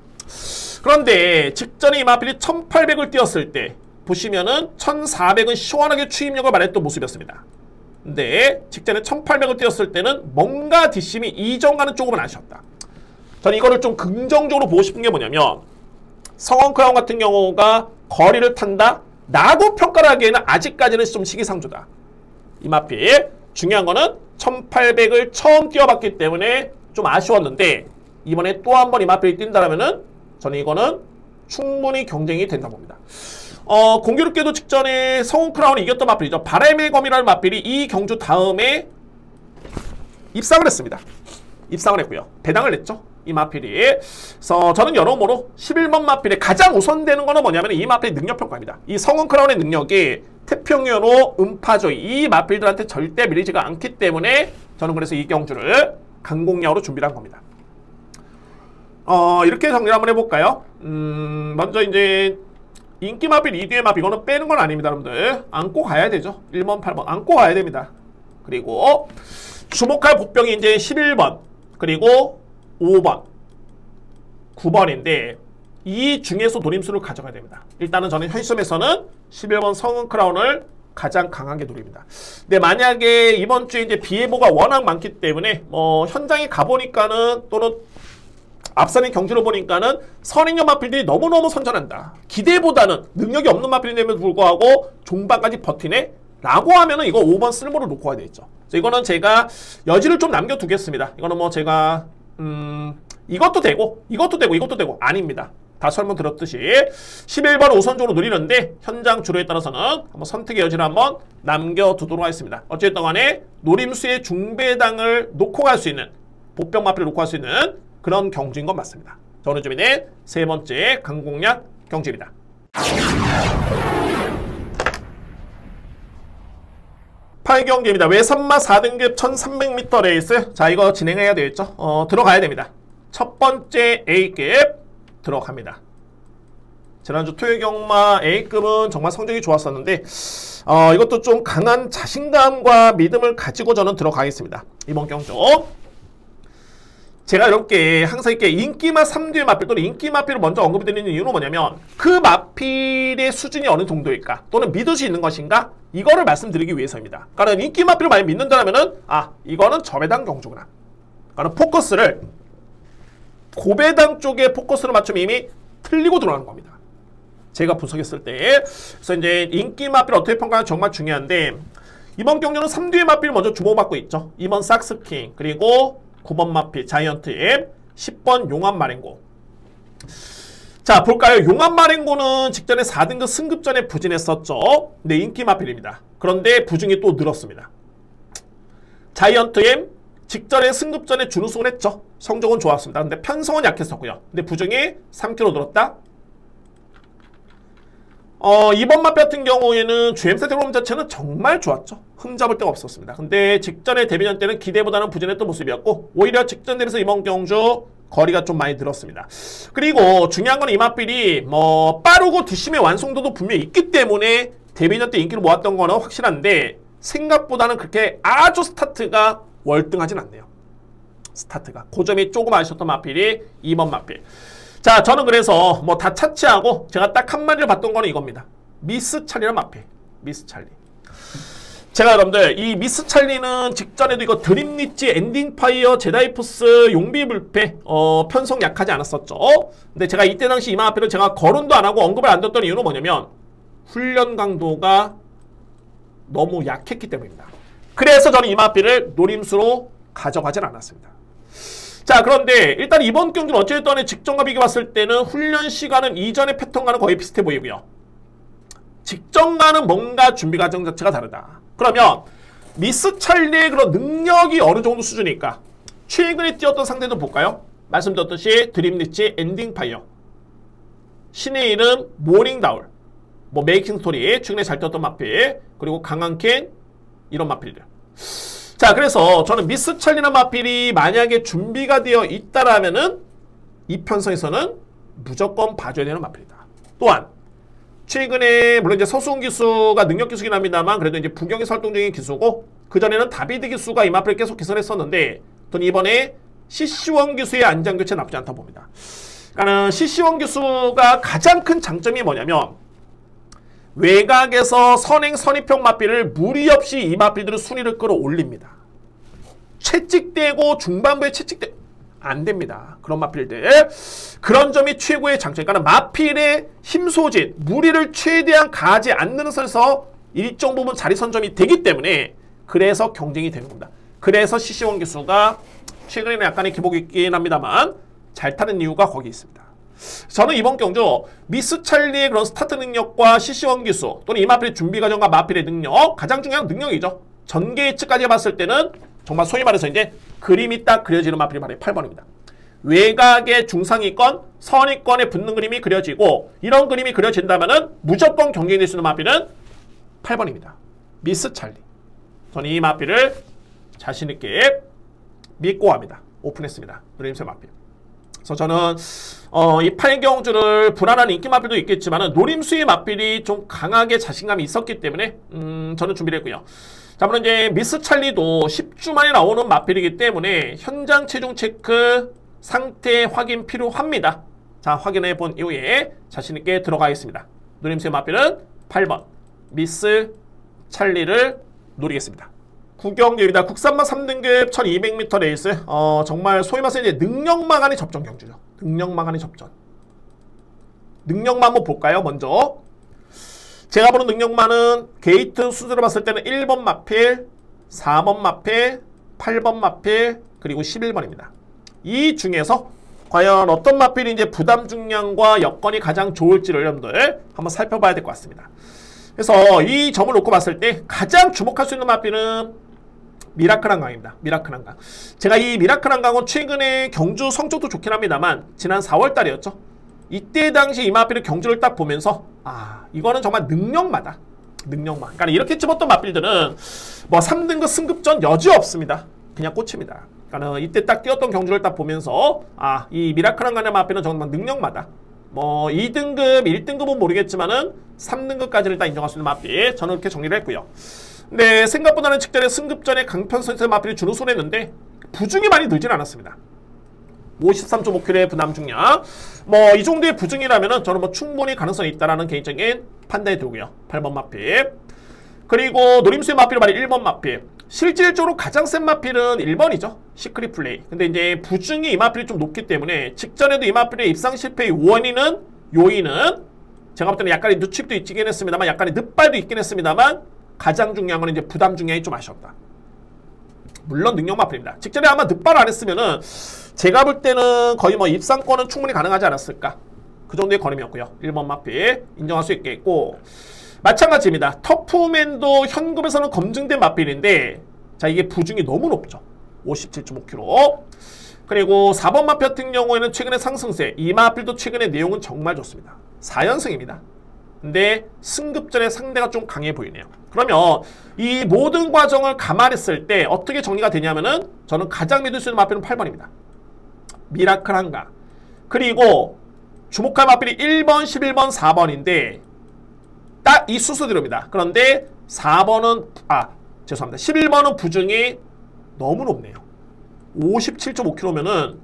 그런데 직전에 이 마필이 1800을 뛰었을 때 보시면은 1400은 시원하게 추임력을 말했던 모습이었습니다. 근데 직전에 1800을 뛰었을 때는 뭔가 뒷심이 이전과는 조금은 아쉬웠다. 저는 이거를 좀 긍정적으로 보고 싶은 게 뭐냐면 성원 크라운 같은 경우가 거리를 탄다? 라고 평가를 하기에는 아직까지는 좀 시기상조다. 이 마필 중요한 거는 1800을 처음 뛰어봤기 때문에 좀 아쉬웠는데 이번에 또 한 번 이 마필이 뛴다라면은 저는 이거는 충분히 경쟁이 된다 봅니다. 공교롭게도 직전에 성운 크라운이 이겼던 마필이죠. 바람의 검이라는 마필이 이 경주 다음에 입상을 했습니다. 입상을 했고요. 배당을 냈죠. 이 마필이. 그래서 저는 여러모로 11번 마필에 가장 우선되는 거는 뭐냐면 이 마필의 능력평가입니다. 이 성운 크라운의 능력이 태평연호, 음파조이 이 마필들한테 절대 밀리지가 않기 때문에 저는 그래서 이 경주를 강공야로 준비를 한 겁니다. 이렇게 정리를 한번 해볼까요? 먼저 이제 인기 마필, 2뒤의 마필 이거는 빼는 건 아닙니다. 여러분들 안고 가야 되죠. 1번, 8번 안고 가야 됩니다. 그리고 주목할 복병이 이제 11번 그리고 5번 9번인데 이 중에서 노림수를 가져가야 됩니다. 일단은 저는 현 시점에서는 11번 성운 크라운을 가장 강하게 노립니다. 근데 만약에 이번 주에 이제 비예보가 워낙 많기 때문에 현장에 가보니까는 또는 앞선의 경주를 보니까는 선행형 마필들이 너무너무 선전한다. 기대보다는 능력이 없는 마필임에도 불구하고 종반까지 버티네? 라고 하면은 이거 5번 쓸모를 놓고 가야 되겠죠. 그래서 이거는 제가 여지를 좀 남겨두겠습니다. 이거는 뭐 제가 이것도 되고 이것도 되고 아닙니다. 다 설명 들었듯이 11번 우선적으로 노리는데 현장 주로에 따라서는 한번 선택의 여지를 한번 남겨두도록 하겠습니다. 어쨌든 간에 노림수의 중배당을 놓고 갈 수 있는 복병 마필을 놓고 갈 수 있는 그런 경주인 건 맞습니다. 자, 오늘 준비된 세 번째 강공략 경주입니다. 8경기입니다. 외선마 4등급 1300m 레이스. 자, 이거 진행해야 되겠죠? 들어가야 됩니다. 첫 번째 A급 들어갑니다. 지난주 토요경마 A급은 정말 성적이 좋았었는데 이것도 좀 강한 자신감과 믿음을 가지고 저는 들어가겠습니다. 이번 경주. 제가 여러분께 항상 이렇게 인기마 3뒤의 마필 또는 인기 마필을 먼저 언급드리는 이유는 뭐냐면 그 마필의 수준이 어느 정도일까 또는 믿을 수 있는 것인가 이거를 말씀드리기 위해서입니다. 그러니까 인기 마필을 많이 믿는다면은 이거는 저배당 경주구나. 그러니까 포커스를 고배당 쪽에 포커스를 맞추면 이미 틀리고 들어가는 겁니다. 제가 분석했을 때. 그래서 이제 인기 마필 어떻게 평가하는 정말 중요한데 이번 경주는 3뒤의 마필 먼저 주목받고 있죠. 2번 삭스킹 그리고 9번 마필 자이언트 M 10번 용암 마랭고. 자 볼까요? 용암 마랭고는 직전에 4등급 승급전에 부진했었죠. 근데 인기 마필입니다. 그런데 부중이 또 늘었습니다. 자이언트 M 직전에 승급전에 준우승을 했죠. 성적은 좋았습니다. 근데 편성은 약했었고요. 근데 부중이 3kg 늘었다. 이번 마필 같은 경우에는 GM세트 롬 자체는 정말 좋았죠. 흠잡을 데가 없었습니다. 근데 직전에 데뷔전 때는 기대보다는 부진했던 모습이었고 오히려 직전 대비해서 이번 경주 거리가 좀 많이 늘었습니다. 그리고 중요한 건 이 마필이 빠르고 뒷심의 완성도도 분명히 있기 때문에 데뷔전 때 인기를 모았던 거는 확실한데 생각보다는 그렇게 아주 스타트가 월등하진 않네요. 스타트가. 그 점이 조금 아쉬웠던 마필이 2번 마필. 자, 저는 그래서 뭐 다 차치하고 제가 딱 한마디로 봤던 거는 이겁니다. 미스 찰리란 마필. 미스 찰리. 제가 여러분들 이 미스 찰리는 직전에도 이거 드림 리치, 엔딩 파이어, 제다이 포스, 용비 불패 편성 약하지 않았었죠. 근데 제가 이때 당시 이 마필은 제가 거론도 안 하고 언급을 안 뒀던 이유는 뭐냐면 훈련 강도가 너무 약했기 때문입니다. 그래서 저는 이 마필을 노림수로 가져가진 않았습니다. 자, 그런데 일단 이번 경기는 어쨌든 직전과 비교해봤을 때는 훈련 시간은 이전의 패턴과는 거의 비슷해 보이고요. 직전과는 뭔가 준비 과정 자체가 다르다. 그러면 미스 찰리의 그런 능력이 어느 정도 수준일까? 최근에 뛰었던 상대도 볼까요? 말씀드렸듯이 드림 리치, 엔딩 파이어, 신의 이름, 모닝 다울, 뭐 메이킹 스토리, 최근에 잘 뛰었던 마필, 그리고 강한 캔, 이런 마필들. 자, 그래서 저는 미스 찰리나 마필이 만약에 준비가 되어 있다라면은 이 편성에서는 무조건 봐줘야 되는 마필이다. 또한 최근에 물론 이제 서수훈 기수가 능력 기수긴 합니다만 그래도 이제 부경에서 활동 중인 기수고 그전에는 다비드 기수가 이 마필을 계속 개선했었는데 또 이번에 CC1 기수의 안장 교체 나쁘지 않다 봅니다. 그러니까는 CC1 기수가 가장 큰 장점이 뭐냐면 외곽에서 선행 선입형 마필을 무리 없이 이 마필들은 순위를 끌어올립니다. 채찍대고 중반부에 채찍대 안 됩니다. 그런 마필들. 그런 점이 최고의 장점. 그러니까 마필의 힘 소진, 무리를 최대한 가하지 않는 선에서 일정 부분 자리 선점이 되기 때문에 그래서 경쟁이 되는 겁니다. 그래서 CC1 기수가 최근에는 약간의 기복이 있긴 합니다만 잘 타는 이유가 거기 있습니다. 저는 이번 경주 미스 찰리의 그런 스타트 능력과 CC1 기수 또는 이 마필의 준비 과정과 마필의 능력, 가장 중요한 능력이죠. 전개 예측까지 봤을 때는 정말 소위 말해서 이제 그림이 딱 그려지는 마필이 바로 8번입니다. 외곽의 중상위권, 선위권에 붙는 그림이 그려지고 이런 그림이 그려진다면은 무조건 경쟁이 될 수 있는 마필은 8번입니다. 미스 찰리. 저는 이 마필을 자신있게 믿고 합니다. 오픈했습니다. 노림수의 마필. 그래서 저는 이 8경주를 불안한 인기 마필도 있겠지만 노림수의 마필이 좀 강하게 자신감이 있었기 때문에 저는 준비를 했고요. 자, 물론 이제 미스 찰리도 10주 만에 나오는 마필이기 때문에 현장 체중 체크 상태 확인 필요합니다. 자, 확인해 본 이후에 자신있게 들어가겠습니다. 노림수의 마필은 8번 미스 찰리를 노리겠습니다. 구경기입니다. 국산마 3등급 1200m 레이스. 정말 소위 말해서 이제 능력마간의 접전 경주죠. 능력마간의 접전. 능력만 한번 볼까요? 먼저 제가 보는 능력만은 게이트 순서로 봤을 때는 1번 마필, 4번 마필, 8번 마필, 그리고 11번입니다. 이 중에서 과연 어떤 마필이 이제 부담 중량과 여건이 가장 좋을지를 여러분들 한번 살펴봐야 될 것 같습니다. 그래서 이 점을 놓고 봤을 때 가장 주목할 수 있는 마필은 미라클 한강입니다. 미라클 한강. 제가 이 미라클 한강은 최근에 경주 성적도 좋긴 합니다만 지난 4월 달이었죠. 이때 당시 이 마필의 경주를 딱 보면서 이거는 정말 능력마다. 능력만. 그러니까 이렇게 집었던 마필들은 뭐 3등급 승급전 여지 없습니다. 그냥 꽂힙니다. 그러니까 이때 딱 뛰었던 경주를 딱 보면서 이 미라클 한강의 마필은 정말 능력마다. 뭐 2등급, 1등급은 모르겠지만은 3등급까지를 딱 인정할 수 있는 마필. 저는 이렇게 정리를 했고요. 근데 생각보다는 직전에 승급전에 강편선에서 마필이 주는 손했는데 부중이 많이 늘진 않았습니다. 53.5kg의 부담 중량. 뭐 이 정도의 부중이라면은 저는 뭐 충분히 가능성이 있다라는 개인적인 판단이 들고요. 8번 마필. 그리고 노림수의 마필은 바로 1번 마필. 실질적으로 가장 센 마필은 1번이죠. 시크릿 플레이. 근데 이제 부중이 이 마필이 좀 높기 때문에 직전에도 이 마필의 입상 실패의 요인은 제가 볼 때는 약간의 누칩도 있긴 했습니다만 약간의 늑발도 있긴 했습니다만 가장 중요한 건 이제 부담 중량이 좀 아쉬웠다. 물론 능력 마필입니다. 직전에 아마 늑발 안 했으면은 제가 볼 때는 거의 뭐 입상권은 충분히 가능하지 않았을까. 그 정도의 걸음이었고요. 1번 마필 인정할 수 있겠고 마찬가지입니다. 터프맨도 현급에서는 검증된 마필인데 자 이게 부중이 너무 높죠. 57.5kg. 그리고 4번 마필 같은 경우에는 최근에 상승세. 이 마필도 최근에 내용은 정말 좋습니다. 4연승입니다. 근데 승급전에 상대가 좀 강해 보이네요. 그러면 이 모든 과정을 감안했을 때 어떻게 정리가 되냐면은 저는 가장 믿을 수 있는 마필은 8번입니다. 미라클 한강. 그리고 주목할 마필이 1번, 11번, 4번인데 딱 이 순서대로입니다. 그런데 4번은 죄송합니다. 11번은 부중이 너무 높네요. 57.5km면은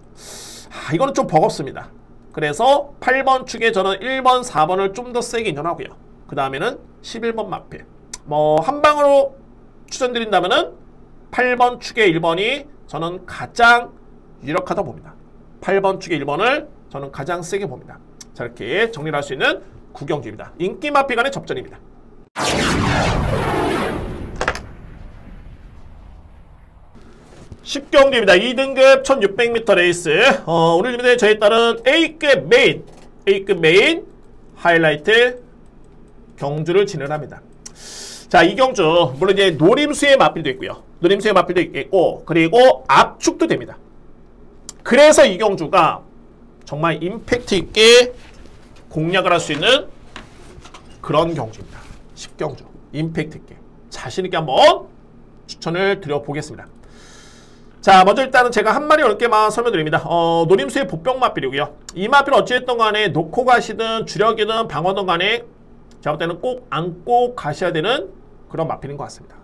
이거는 좀 버겁습니다. 그래서 8번 축에 저는 1번, 4번을 좀 더 세게 인정하고요. 그 다음에는 11번 마필. 뭐 한 방으로 추천드린다면은 8번 축의 1번이 저는 가장 유력하다 봅니다. 8번 축의 1번을 저는 가장 세게 봅니다. 자, 이렇게 정리를 할 수 있는 구경주입니다. 인기 마필 간의 접전입니다. 10경주입니다. 2등급 1600m 레이스. 오늘 준비된 저에 따른 A급 메인 하이라이트 경주를 진행합니다. 자, 이 경주 물론 이제 노림수의 마필도 있고요. 노림수의 마필도 있겠고, 그리고 압축도 됩니다. 그래서 이 경주가 정말 임팩트 있게 공략을 할 수 있는 그런 경주입니다. 10경주 임팩트 있게 자신 있게 한번 추천을 드려보겠습니다. 자, 먼저 일단은 제가 한 마리 넓게만 설명드립니다. 노림수의 보병 마필이고요. 이 마필은 어찌됐든 간에 놓고 가시든 주력이든 방어든 간에 제가 볼 때는 꼭 안고 가셔야 되는 그런 마필인 것 같습니다.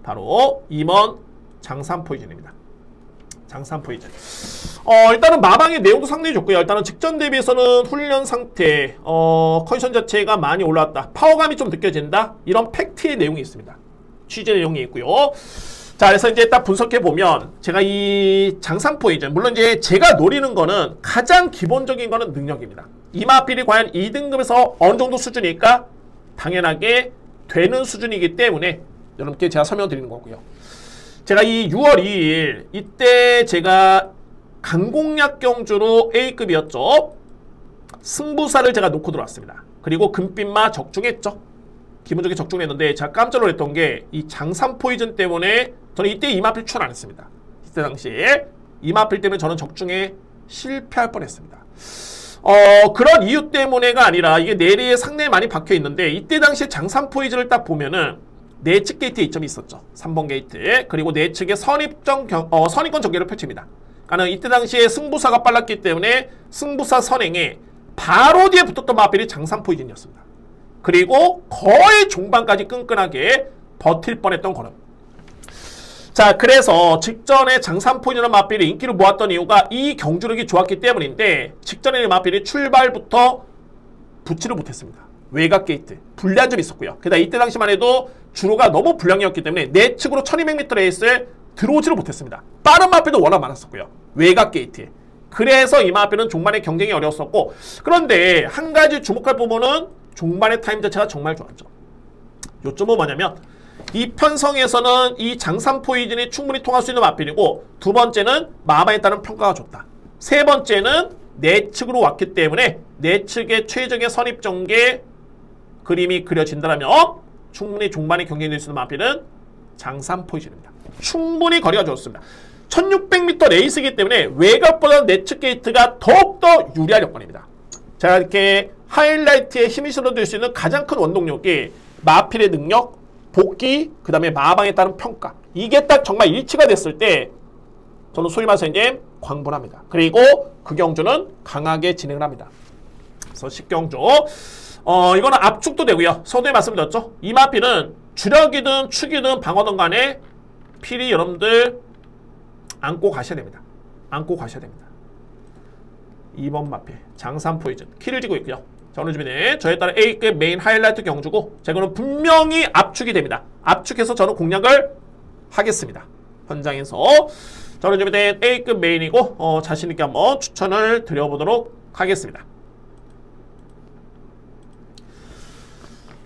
바로 임원 장산포이즌입니다. 장산포이즌. 일단은 마방의 내용도 상당히 좋고요. 일단은 직전 대비해서는 훈련 상태, 컨디션 자체가 많이 올라왔다. 파워감이 좀 느껴진다. 이런 팩트의 내용이 있습니다. 취재 내용이 있고요. 자, 그래서 이제 딱 분석해보면 제가 이 장산포이즌, 물론 이제 제가 노리는 거는 가장 기본적인 거는 능력입니다. 이 마필이 과연 2등급에서 어느 정도 수준일까? 당연하게 되는 수준이기 때문에 여러분께 제가 설명드리는 거고요. 제가 이 6월 2일 이때 제가 강공략 경주로 A급이었죠. 승부사를 제가 놓고 들어왔습니다. 그리고 금빛마 적중했죠. 기본적인 적중했는데 제가 깜짝 놀랐던 게 이 장산포이즌 때문에 저는 이때 이마필 추천 안 했습니다. 이때 당시에 이마필 때문에 저는 적중에 실패할 뻔했습니다. 그런 이유 때문에가 아니라 이게 내리에 상당히 많이 박혀 있는데 이때 당시에 장산포이즌을 딱 보면은 내측 게이트에 이점이 있었죠. 3번 게이트. 그리고 내측에 선입권 전개를 펼칩니다. 그러니까 이때 당시에 승부사가 빨랐기 때문에 승부사 선행에 바로 뒤에 붙었던 마필이 장산포이즌이었습니다. 그리고 거의 종반까지 끈끈하게 버틸 뻔했던 걸음. 자, 그래서 직전에 장산포이즌이라는 마필이 인기를 모았던 이유가 이 경주력이 좋았기 때문인데 직전에 마필이 출발부터 붙지를 못했습니다. 외곽 게이트 불리한 점이 있었고요. 게다가 이때 당시만 해도 주로가 너무 불량이었기 때문에 내측으로 1200m 레이스에 들어오지를 못했습니다. 빠른 마필도 워낙 많았었고요. 외곽 게이트에. 그래서 이 마필은 종반의 경쟁이 어려웠었고, 그런데 한 가지 주목할 부분은 종반의 타임 자체가 정말 좋았죠. 요점은 뭐냐면 이 편성에서는 이 장산포이즌이 충분히 통할 수 있는 마필이고, 두 번째는 마방에 따른 평가가 좋다. 세 번째는 내측으로 왔기 때문에 내측의 최적의 선입전개 그림이 그려진다면 충분히 종반에 경쟁이 될 수 있는 마필은 장산포이즌입니다. 충분히 거리가 좋습니다. 1600m 레이스이기 때문에 외곽보다 내측 게이트가 더욱더 유리한 여건입니다. 자, 이렇게 하이라이트에 힘이 실어줄 수 있는 가장 큰 원동력이 마필의 능력, 복귀, 그 다음에 마방에 따른 평가. 이게 딱 정말 일치가 됐을 때 저는 소위 말해서 이제 광분합니다. 그리고 그 경주는 강하게 진행을 합니다. 그래서 10경주. 이거는 압축도 되고요. 서두에 말씀드렸죠. 이 마필은 주력이든 축이든 방어든 간에 필히 여러분들 안고 가셔야 됩니다. 안고 가셔야 됩니다. 2번 마필 장산포이즌 키를 쥐고 있고요. 자, 오늘 준비는 저에 따라 A급 메인 하이라이트 경주고 제거는 분명히 압축이 됩니다. 압축해서 저는 공략을 하겠습니다. 현장에서. 자, 오늘 준비된 A급 메인이고 자신있게 한번 추천을 드려보도록 하겠습니다.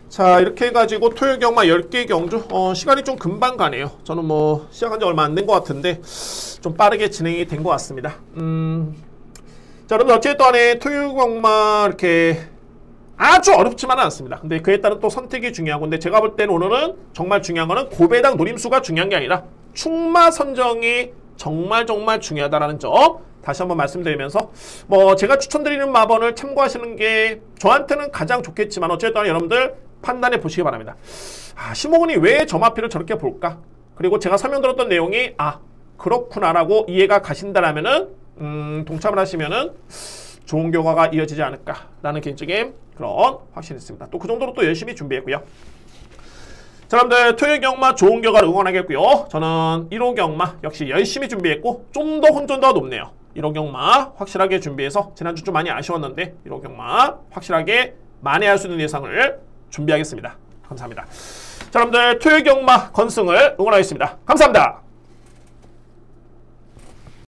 자, 이렇게 해가지고 토요일 경마 10개 경주 시간이 좀 금방 가네요. 저는 뭐 시작한 지 얼마 안 된 것 같은데 좀 빠르게 진행이 된 것 같습니다. 자, 여러분 어쨌든 간에 토요일 경마 이렇게 아주 어렵지만은 않습니다. 근데 그에 따른 또 선택이 중요하고, 근데 제가 볼 때는 오늘은 정말 중요한 거는 고배당 노림수가 중요한 게 아니라 축마 선정이 정말 중요하다라는 점 다시 한번 말씀드리면서, 뭐 제가 추천드리는 마번을 참고하시는 게 저한테는 가장 좋겠지만 어쨌든 여러분들 판단해 보시기 바랍니다. 심호근이 왜 저 마필을 저렇게 볼까? 그리고 제가 설명드렸던 내용이 그렇구나라고 이해가 가신다라면은 동참을 하시면은 좋은 결과가 이어지지 않을까라는 개인적인 그런 확신이 있습니다. 또 그 정도로 또 열심히 준비했고요. 자, 여러분들 토요일 경마 좋은 결과를 응원하겠고요. 저는 1호 경마 역시 열심히 준비했고 좀 더 혼전도가 높네요. 1호 경마 확실하게 준비해서 지난주 좀 많이 아쉬웠는데 1호 경마 확실하게 만회할 수 있는 예상을 준비하겠습니다. 감사합니다. 자, 여러분들 토요일 경마 건승을 응원하겠습니다. 감사합니다.